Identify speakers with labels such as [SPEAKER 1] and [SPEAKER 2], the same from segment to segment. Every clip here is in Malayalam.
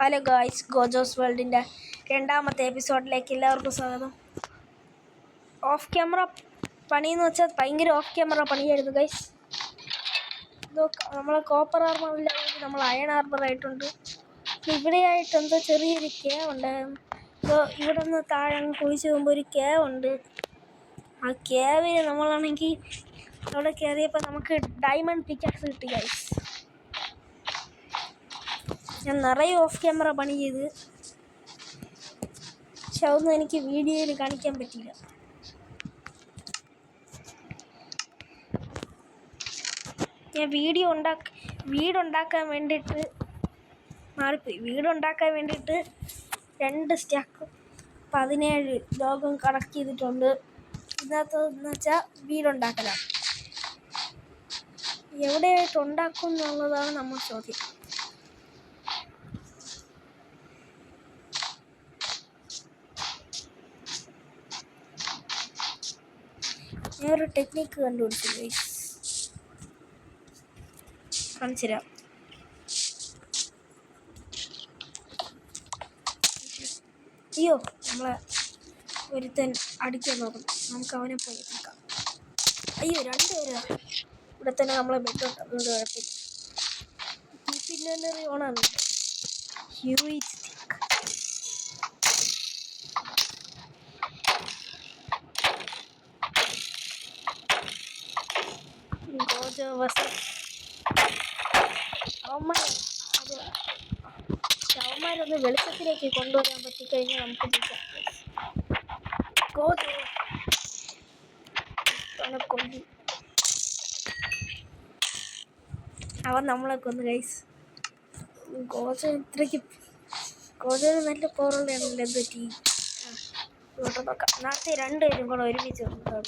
[SPEAKER 1] ഹലോ ഗായ്സ്, ഗോജോസ് വേൾഡിൻ്റെ രണ്ടാമത്തെ എപ്പിസോഡിലേക്ക് എല്ലാവർക്കും സ്വാഗതം. ഓഫ് ക്യാമറ പണിയെന്ന് വെച്ചാൽ ഭയങ്കര ഓഫ് ക്യാമറ പണിയായിരുന്നു ഗൈസ്. നമ്മളെ കോപ്പർ ആർമറില്ല, നമ്മൾ അയൺ ആർമറായിട്ടുണ്ട്. ഇവിടെയായിട്ട് എന്തോ ചെറിയൊരു കേവ് ഉണ്ട്. ഇവിടെ നിന്ന് താഴെ കുഴിച്ച് പോകുമ്പോൾ ഒരു കേവ് ഉണ്ട്. ആ കേവിന് നമ്മളാണെങ്കിൽ അവിടെ കയറിയപ്പോൾ നമുക്ക് ഡയമണ്ട് പിക്കാക്സ് കിട്ടി ഗൈസ്. ഞാൻ നിറയെ ഓഫ് ക്യാമറ പണി ചെയ്ത്, പക്ഷെ അതൊന്നും എനിക്ക് വീഡിയോയിൽ കാണിക്കാൻ പറ്റില്ല. ഞാൻ വീടുണ്ടാക്കാൻ വേണ്ടിയിട്ട് മാറിപ്പോയി. വീടുണ്ടാക്കാൻ വേണ്ടിയിട്ട് 2 സ്റ്റാക്ക് 17 ലോകം കളക്ട് ചെയ്തിട്ടുണ്ട്. ഇതിനകത്തെന്ന് വെച്ചാൽ വീടുണ്ടാക്കലാണ്. എവിടെയായിട്ട് ഉണ്ടാക്കും എന്നുള്ളതാണ് നമ്മൾ ചോദ്യം. ഞാനൊരു ടെക്നിക്ക് കണ്ടുപിടിച്ചു ഗൈസ്, കാണിച്ചു തരാം. അയ്യോ, നമ്മളെ ഒരുത്തൻ അടിക്കാൻ നോക്കുന്നു. നമുക്ക് അവനെ പോയി നോക്കാം. അയ്യോ, 2 പേരാ. ഇവിടെ തന്നെ നമ്മളെ ബെഡുണ്ട്, അതുകൊണ്ട് കുഴപ്പമില്ല. കീപ്പിന്നറി ഓണാണ്. അവന്മാരൊന്ന് വെളിച്ചത്തിലേക്ക് കൊണ്ടുവരാൻ പറ്റിക്കഴിഞ്ഞാൽ നമുക്ക് പിടിക്കാം. കൊല്ലി അവൻ നമ്മളെ കൊന്നു ഗൈസ്. ഗോജന് നല്ല പോറുള്ളതാണല്ലോ. എന്ത് പറ്റി? ഇങ്ങോട്ട് നോക്കാം. നേരത്തെ 2 പേരും കൂടെ ഒരുമിച്ച് മാത്രമേ.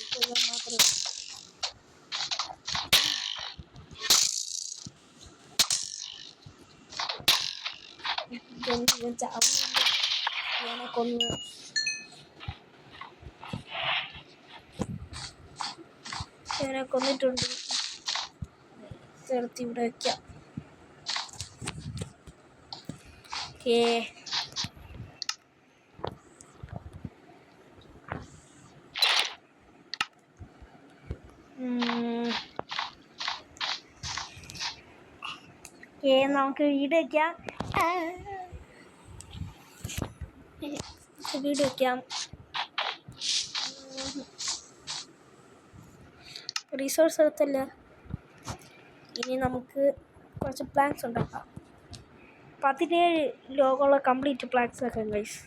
[SPEAKER 1] കൊന്ന് ഇവനെ കൊന്നിട്ടുണ്ട്. ചേർത്ത് ഇവിടെ വയ്ക്കാം. നമുക്ക് വീട് വയ്ക്കാം. റിസോഴ്സ് എടുത്തല്ല, ഇനി നമുക്ക് കുറച്ച് പ്ലാൻസ് ഉണ്ടാക്കാം. 17 ലോകമുള്ള കംപ്ലീറ്റ് പ്ലാൻസ് ആക്കാം ഗൈസ്.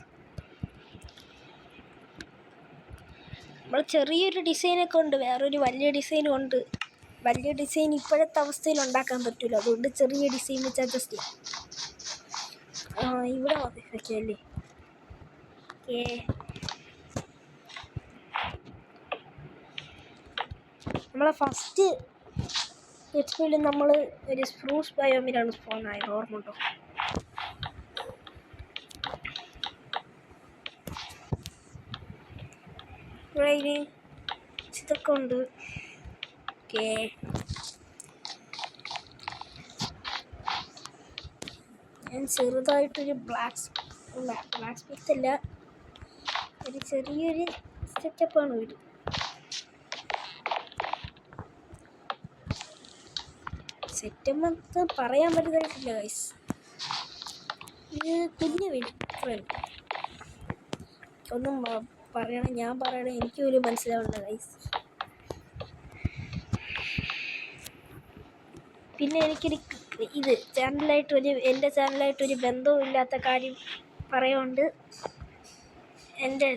[SPEAKER 1] നമ്മൾ ചെറിയൊരു ഡിസൈനൊക്കെ ഉണ്ട്, വേറൊരു വലിയ ഡിസൈനും ഉണ്ട്. വലിയ ഡിസൈൻ ഇപ്പോഴത്തെ അവസ്ഥയിൽ ഉണ്ടാക്കാൻ പറ്റില്ല, അതുകൊണ്ട് ചെറിയ ഡിസൈൻ വെച്ച് അഡ്ജസ്റ്റ് ചെയ്യാം. ഇവിടെ വയ്ക്കല്ലേ. നമ്മളെ ഫസ്റ്റ് എക്സ്പിയിൽ നമ്മൾ ഒരു സ്പ്രൂസ് ബയോമിലാണ് സ്പോൺ ആയത്, ഓർമ്മ ഉണ്ടോ? ഇവിടെ ഇനി ഇതൊക്കെ ഉണ്ട്. ഞാൻ ചെറുതായിട്ടൊരു ബ്ലാക്ക് സ്മിത്ത് അല്ല, ഒരു ചെറിയൊരു സെറ്റപ്പാണ് വീട്. സെറ്റപ്പ് പറയാൻ പറ്റുന്നതായിട്ടില്ല ഗൈസ്. ഇത് കുഞ്ഞു വീട്. ഒന്നും ഞാൻ പറയണേ എനിക്ക് പോലും മനസ്സിലാവുന്നില്ല ഗൈസ്. പിന്നെ എനിക്കൊരു ഇത് എൻ്റെ ചാനലായിട്ടൊരു ബന്ധവും ഇല്ലാത്ത കാര്യം പറയുന്നുണ്ട്. എൻ്റെ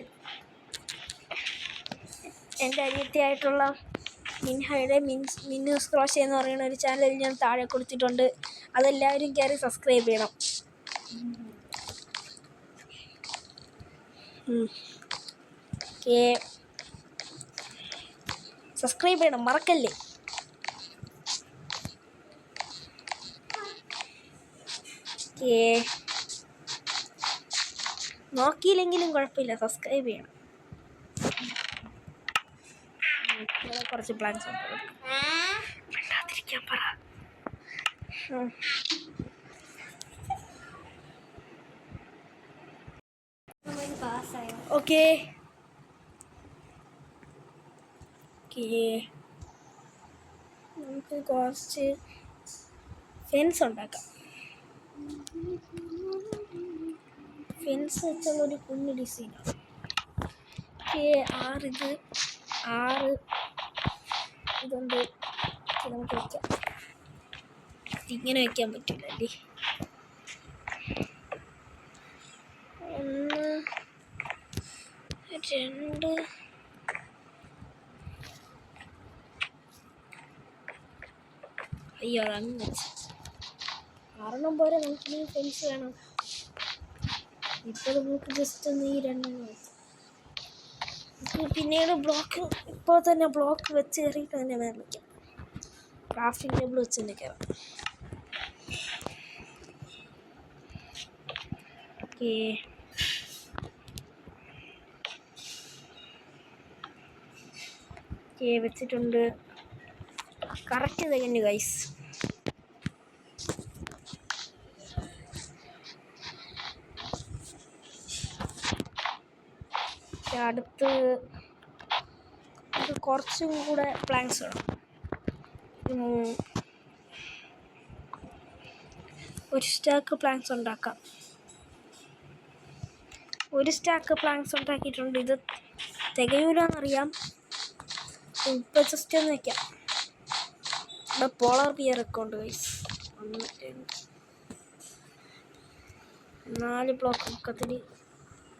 [SPEAKER 1] അനിയത്തിയായിട്ടുള്ള മിൻഹയുടെ മിന്നൂസ് ക്രോഷേ എന്ന് പറയുന്ന ഒരു ചാനൽ ഞാൻ താഴെ കൊടുത്തിട്ടുണ്ട്. അതെല്ലാവരും കയറി സബ്സ്ക്രൈബ് ചെയ്യണം. സബ്സ്ക്രൈബ് ചെയ്യണം, മറക്കല്ലേ. നോക്കിയില്ലെങ്കിലും കുഴപ്പമില്ല, സബ്സ്ക്രൈബ് ചെയ്യണം. കുറച്ച് പ്ലാൻസ് മിണ്ടാതിരിക്കാൻ പറ. ഓക്കെ നമുക്ക് കുറച്ച് ഫെൻസ് ഉണ്ടാക്കാം. ഫെൻസ് വെച്ചുള്ള ഒരു കുഞ്ഞ് ഡിസൈനാണ്. ആറ് ഇതുണ്ട്. നമുക്ക് വയ്ക്കാം. ഇങ്ങനെ വയ്ക്കാൻ പറ്റില്ല അല്ലേ? 1 2 അയ്യോ അതങ്ങ് വെച്ച് 6 പോരെ. നമുക്ക് ഫെൻസ് വേണം. ഇപ്പോൾ നമുക്ക് ജസ്റ്റ് ഒന്ന് ഈ 2 വെച്ച് പിന്നീട് ബ്ലോക്ക് ഇപ്പോൾ തന്നെ ബ്ലോക്ക് വെച്ച് കയറിയിട്ട് തന്നെ വേണം വയ്ക്കാം. ക്രാഫ്റ്റിംഗ് ടേബിൾ വെച്ച് തന്നെ കയറാം. ഓക്കെ വെച്ചിട്ടുണ്ട്. കറക്റ്റ് തികഞ്ഞു ഗൈസ്. അടുത്ത് കുറച്ചും കൂടെ പ്ലാങ്ക്സ് വേണം. ഒരു സ്റ്റാക്ക് പ്ലാങ്ക്സ് ഉണ്ടാക്കാം. 1 സ്റ്റാക്ക് പ്ലാങ്ക്സ് ഉണ്ടാക്കിയിട്ടുണ്ട്. ഇത് തികയൂലെന്നറിയാം. ഇപ്പോൾ ജസ്റ്റ് ഒന്ന് വയ്ക്കാം. ഇവിടെ പോളർ ബിയർ ഒക്കെ ഉണ്ട് ഗൈസ്. 4 ബ്ലോക്ക് ഒക്കത്തിന്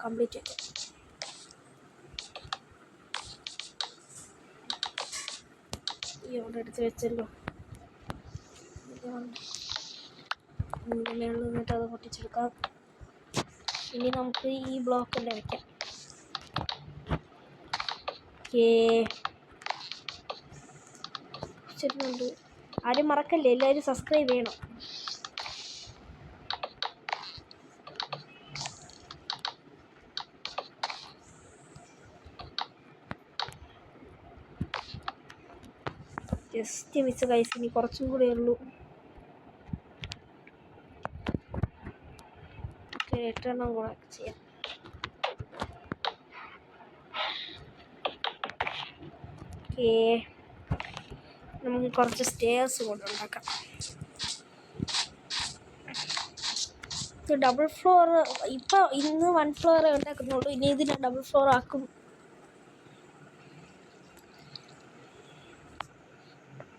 [SPEAKER 1] കംപ്ലീറ്റ് വയ്ക്കാം. ഇവിടെ എടുത്ത് വെച്ചല്ലോ. മേളിൽ നിന്നിട്ട് അത് പൊട്ടിച്ചെടുക്കാം. ഇനി നമുക്ക് ഈ ബ്ലോക്ക് തന്നെ വയ്ക്കാം. വെച്ചിട്ടുണ്ട്. ആരും മറക്കല്ലേ, എല്ലാവരും സബ്സ്ക്രൈബ് ചെയ്യണം. Just miss guys. ഇനി കുറച്ചും കൂടെ ഉള്ളൂ. 8 എണ്ണം കൂടെ ചെയ്യാം. നമുക്ക് കുറച്ച് സ്റ്റെയർസ് കൂടെ ഉണ്ടാക്കാം. ഇത് ഡബിൾ ഫ്ലോർ. ഇന്ന് 1 ഫ്ലോറേ ഉണ്ടാക്കുന്നുള്ളൂ. ഇനി ഇതിനെ ഡബിൾ ഫ്ലോർ ആക്കും.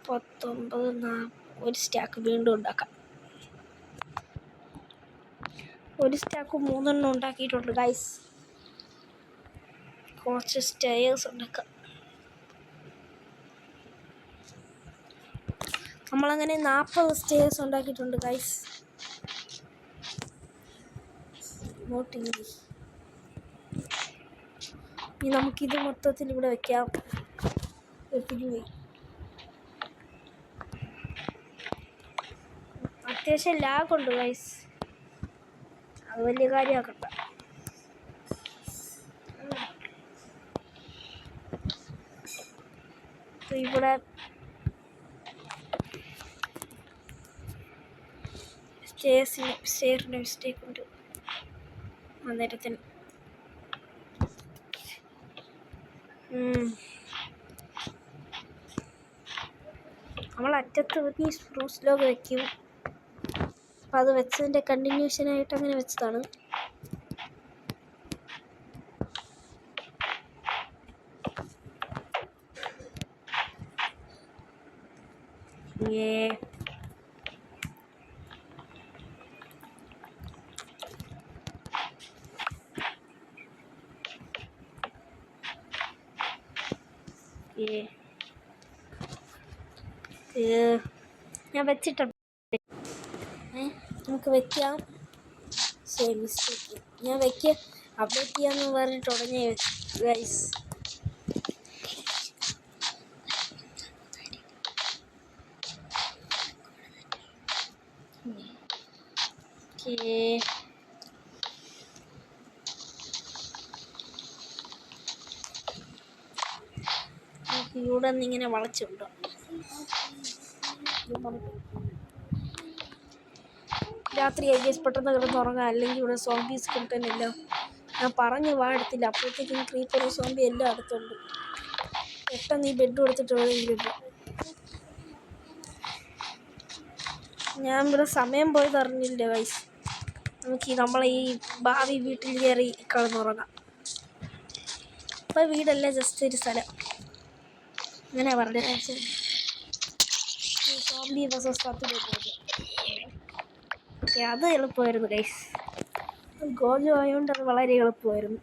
[SPEAKER 1] 19 1 സ്റ്റാക്ക് വീണ്ടും ഉണ്ടാക്കാം. 1 സ്റ്റാക്ക് 3 എണ്ണം ഉണ്ടാക്കിയിട്ടുണ്ട് ഗൈസ്. കുറച്ച് സ്റ്റെയർസ് ഉണ്ടാക്കാം. നമ്മളങ്ങനെ 40 സ്റ്റെയർസ് ഉണ്ടാക്കിയിട്ടുണ്ട് ഗൈസ്. ഇനി നമുക്കിത് മൊത്തത്തിൽ ഇവിടെ വയ്ക്കാം. അത്യാവശ്യം ലാഗുണ്ട് ഗൈസ്. അത് വലിയ കാര്യമാക്കണ്ട. ഇവിടെ സ്റ്റെയറിൻ്റെ മിസ്റ്റേക്ക് ഉണ്ട്. അന്നേരത്തിന് നമ്മൾ അറ്റത്ത് ഈ സ്പ്രൂസ് ലോഗ് വയ്ക്കും. അപ്പം അത് വെച്ചതിൻ്റെ കണ്ടിന്യൂഷനായിട്ട് അങ്ങനെ വെച്ചതാണ്. ഞാൻ വെച്ചിട്ടുണ്ട്. നമുക്ക് വെക്കാം. മിസ്റ്റേക്ക് ഞാൻ അപ്ഡേറ്റ് ചെയ്യാന്ന് പറഞ്ഞിട്ട് ഉടനെ ഗൈസ്. ഇവിടെ നിന്നിങ്ങനെ വളച്ചുണ്ടോ. രാത്രി പെട്ടെന്ന് കിടന്നുറങ്ങാം. അല്ലെങ്കിൽ ഇവിടെ സോംബീസ് കിട്ടുന്നില്ല. ഞാൻ പറഞ്ഞ് എടുത്തില്ല. അപ്പോഴത്തേക്കും ക്രീപ്പറും സോംബി എല്ലാം അടുത്തുണ്ട്. പെട്ടെന്ന് ഈ ബെഡ് കൊടുത്തിട്ട് എവിടെയെങ്കിലും പോകും. ഞാൻ ഇവിടെ സമയം പോയത് അറിഞ്ഞില്ല ഗൈസ്. നമുക്ക് നമ്മളെ ഈ ഭാവി വീട്ടിൽ കയറി കിടന്നുറങ്ങാം. ഇപ്പം വീടല്ല, ജസ്റ്റ് ഒരു സ്ഥലം. അങ്ങനെ പറഞ്ഞത്. സോംബി വേഴ്സസ് പത്തിലേക്ക് അത് എളുപ്പമായിരുന്നു ഗൈസ്. ഗോജു ആയതുകൊണ്ട് അത് വളരെ എളുപ്പമായിരുന്നു.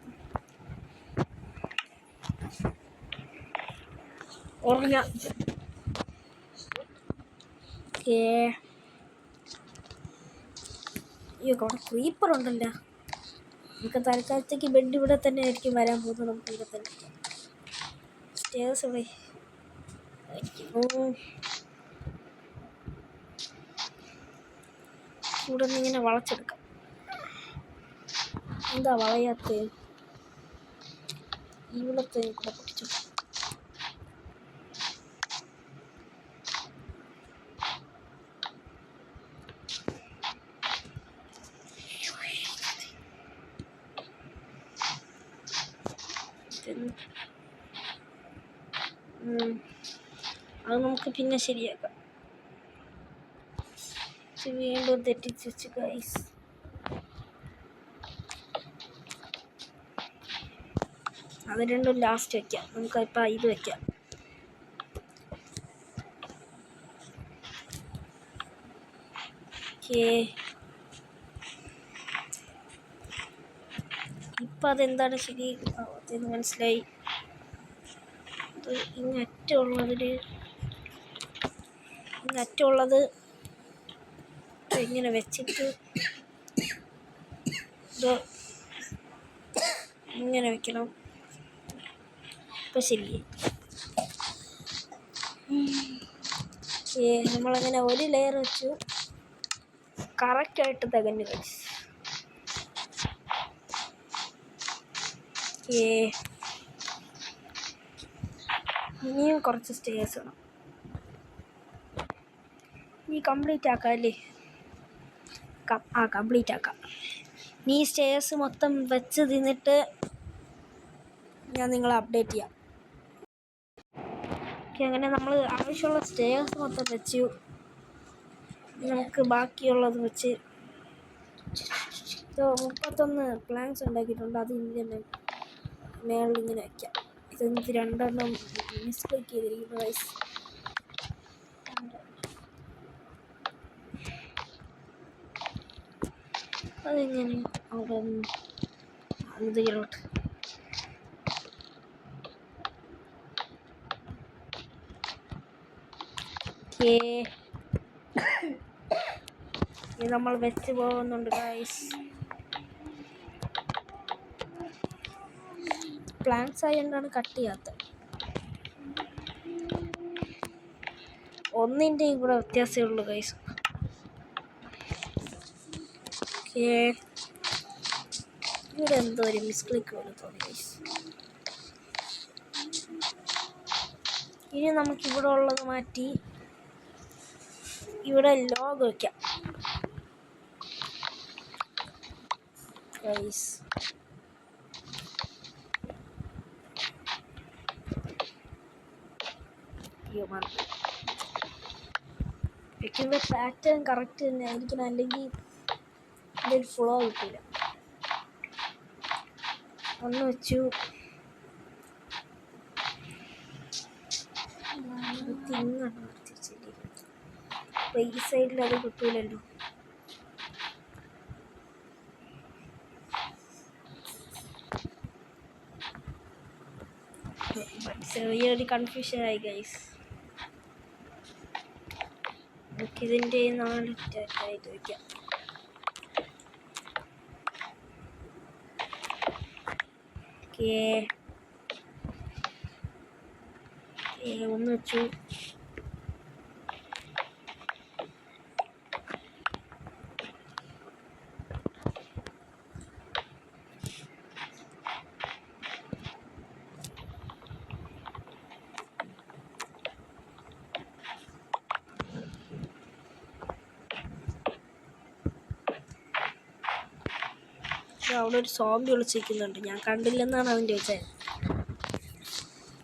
[SPEAKER 1] ഉറങ്ങാം. അയ്യോ, അവിടെ ക്രീപ്പർ ഉണ്ടല്ലോ. നമുക്ക് തൽക്കാലത്തേക്ക് ബെഡ് ഇവിടെ തന്നെ ആയിരിക്കും വരാൻ പോകുന്നത്. നമുക്ക് ഇവിടെ തന്നെ സ്റ്റേഴ്സ് ഇവിടെ ഇവിടെ നിന്ന് ഇങ്ങനെ വളച്ചെടുക്കാം. എന്താ വളയാത്ത? ഇവിടത്തെ കൂടെ പൊട്ടിച്ചു. അത് നമുക്ക് പിന്നെ ശരിയാക്കാം. വീണ്ടും തെറ്റിച്ച് വെച്ച് ഗൈസ്. അത് രണ്ടും ലാസ്റ്റ് വയ്ക്കാം. നമുക്കിപ്പോൾ ഇത് വയ്ക്കാം. ഇപ്പം അതെന്താണ് ശരി എന്ന് മനസ്സിലായി. ഇങ്ങറ്റുള്ളത് ഇങ്ങനെ വെച്ചിട്ട് ഇത് ഇങ്ങനെ വെക്കണം. ഇപ്പം ശരി. നമ്മളങ്ങനെ ഒരു ലെയർ വെച്ചു. കറക്റ്റായിട്ട് തികഞ്ഞു കഴിച്ചു. ഇനിയും കുറച്ച് സ്റ്റേഴ്സ് വേണം. ഈ കംപ്ലീറ്റ് ആക്കാം അല്ലേ? കംപ്ലീറ്റ് ആക്കാം. ഈ സ്റ്റേഴ്സ് മൊത്തം വെച്ച് തിന്നിട്ട് ഞാൻ നിങ്ങളെ അപ്ഡേറ്റ് ചെയ്യാം. അങ്ങനെ നമ്മൾ ആവശ്യമുള്ള സ്റ്റേഴ്സ് മൊത്തം വെച്ചു. നമുക്ക് ബാക്കിയുള്ളത് വെച്ച് 31 പ്ലാങ്ക്സ് ഉണ്ടാക്കിയിട്ടുണ്ട്. അത് ഇങ്ങനെ മേളിൽ ഇങ്ങനെ വയ്ക്കാം. ഇതെനിക്ക് 2 എണ്ണം മിസ്ക്ലിക്ക് ചെയ്തിരിക്കുന്നു ഗൈസ്. അതിങ്ങനെ അവിടെ ഇതിലോട്ട് ഇത് നമ്മൾ വെച്ച് പോകുന്നുണ്ട് ഗൈസ്. പ്ലാങ്ക്സ് ആയതുകൊണ്ടാണ് കട്ട് ചെയ്യാത്തത്. ഒന്നിൻ്റെയും കൂടെ വ്യത്യാസമേ ഉള്ളൂ ഗൈസ്. ഇവിടെ എന്തോ ഒരു മിസ്ക്ലിക്ക് പോലെ തോന്നി ഗൈസ്. ഇനി നമുക്കിവിടെ ഉള്ളത് മാറ്റി ഇവിടെ ലോഗ് വയ്ക്കാം ഗൈസ്. വെക്കുമ്പോൾ പാറ്റേൺ കറക്റ്റ് തന്നെ ആയിരിക്കണം, അല്ലെങ്കിൽ ഇതൊരു ഫ്ലോ കിട്ടില്ല. ഒന്ന് വെച്ചു. തിങ്ങാണ് നിർത്തിച്ചില്ലേ. അപ്പോൾ ഈ സൈഡിൽ അത് കിട്ടൂലല്ലോ. ചെറിയൊരു കൺഫ്യൂഷനായി ഗൈസ്. നമുക്കിതിൻ്റെ 4 ടാറ്റായിട്ട് വയ്ക്കാം. ഒന്ന് വെച്ചു. അവിടെ ഒരു സോംബി വിളിച്ചിരിക്കുന്നുണ്ട്, ഞാൻ കണ്ടില്ലെന്നാണ് അവൻ്റെ വിചാരം.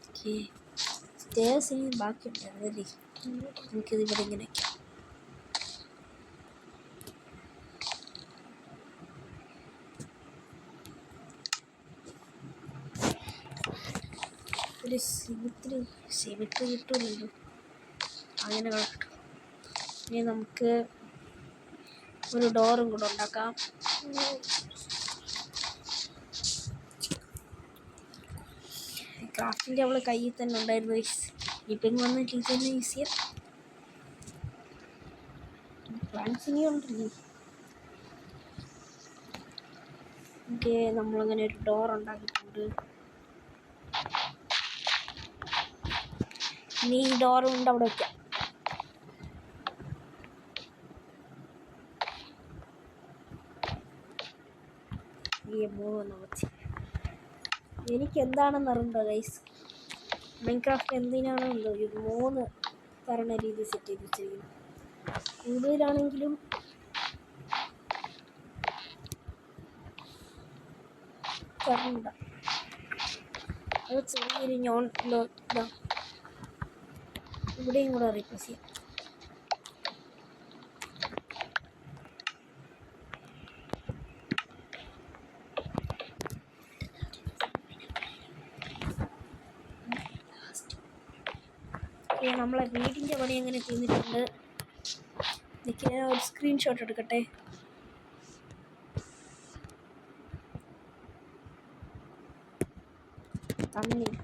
[SPEAKER 1] ഓക്കെ, സ്റ്റേഴ്സ് ഇനി ബാക്കിയുണ്ടായിരുന്നു അല്ലേ? നമുക്കിത് ഇവിടെ ഇങ്ങനെ വയ്ക്കാം. ഒരു സിമിട്രി കിട്ടുമല്ലോ, അങ്ങനെ കളക്ട്. ഇനി നമുക്ക് ഒരു ഡോറും കൂടെ ഉണ്ടാക്കാം. ക്രാഫ്റ്റിൻ്റെ അവള് കയ്യിൽ തന്നെ ഉണ്ടായിരുന്നു. ഇപ്പം വന്നിട്ട് ഇത് തന്നെ യൂസ് ചെയ്യാം. പ്ലാൻസ് ഇനി ഉണ്ടല്ലേ. ഓക്കെ, നമ്മളങ്ങനെ ഒരു ഡോർ ഉണ്ടാക്കിയിട്ടുണ്ട്. ഇനി ഈ ഡോർ കൊണ്ട് അവിടെ വയ്ക്കാം. എനിക്ക് എന്താണെന്ന് അറിയണ്ടോ ഗൈസ്, മൈൻക്രാഫ്റ്റ് എന്തിനാണോ എന്തോ ഒരു 3 തരണ രീതി സെറ്റ് ചെയ്ത് വെച്ചിരിക്കുന്നു. കൂടുതലാണെങ്കിലും കറണ്ട അത് ചെറിയൊരു ഇതാ ഇവിടെയും കൂടെ റീപ്ലേസ് ചെയ്യാം. നമ്മളെ വീടിൻ്റെ പണി എങ്ങനെ ചെയ്തിട്ടുണ്ട്. എനിക്ക് ഒരു സ്ക്രീൻഷോട്ട് എടുക്കട്ടെ. തന്നില്ല.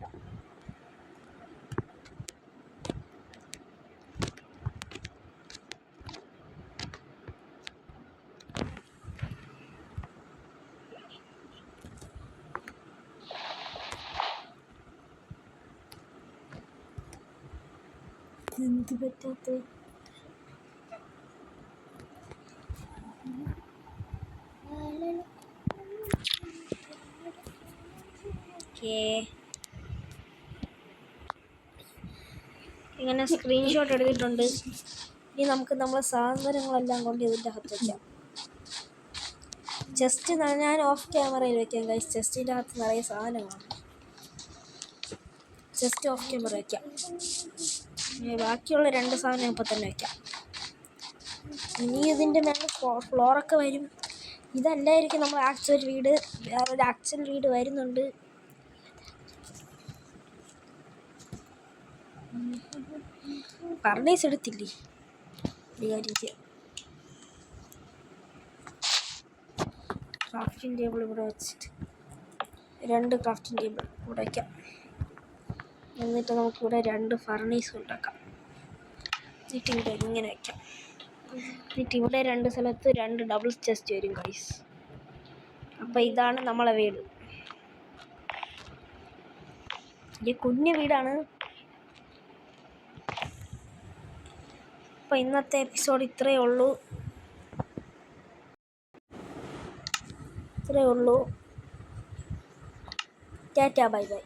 [SPEAKER 1] എന്ത് പറ്റാത്ത ഇങ്ങനെ സ്ക്രീൻഷോട്ട് എടുത്തിട്ടുണ്ട്. ഇനി നമുക്ക് നമ്മളെ സാധനങ്ങളെല്ലാം കൊണ്ട് ഇതിൻ്റെ അകത്ത് വയ്ക്കാം. ചെസ്റ്റ് ഞാൻ ഓഫ് ക്യാമറയിൽ വെക്കാം ഗൈസ്. ചെസ്റ്റിൻ്റെ അകത്ത് നിറയെ സാധനങ്ങളാണ്. ചെസ്റ്റ് ഓഫ് ക്യാമറ വയ്ക്കാം. ബാക്കിയുള്ള 2 സാധനം ഇപ്പോൾ തന്നെ വയ്ക്കാം. ഇനി ഇതിൻ്റെ മേലെ ഫ്ലോറൊക്കെ വരും. ഇതല്ലായിരിക്കും നമ്മൾ ആക്ച്വൽ വീട്. വേറൊരു ആക്ച്വൽ വീട് വരുന്നുണ്ട്. ഫർണേസ് എടുത്തില്ലേ, ഒരു കാര്യം ചെയ്യാം. ക്രാഫ്റ്റിംഗ് ടേബിൾ ഇവിടെ വെച്ചിട്ട് 2 ക്രാഫ്റ്റിംഗ് ടേബിൾ ഇവിടെ വയ്ക്കാം. എന്നിട്ട് നമുക്കിവിടെ 2 ഫർണേസ് ഉണ്ടാക്കാം. എന്നിട്ട് ഇവിടെ ഇങ്ങനെ വയ്ക്കാം. എന്നിട്ട് ഇവിടെ 2 സ്ഥലത്ത് 2 ഡബിൾ ചെസ്റ്റ് വരും ഗൈസ്. അപ്പം ഇതാണ് നമ്മളെ വീട്. ഈ കുഞ്ഞു വീടാണ്. അപ്പോൾ ഇന്നത്തെ എപ്പിസോഡ് ഇത്രയേ ഉള്ളൂ. Tata bye bye.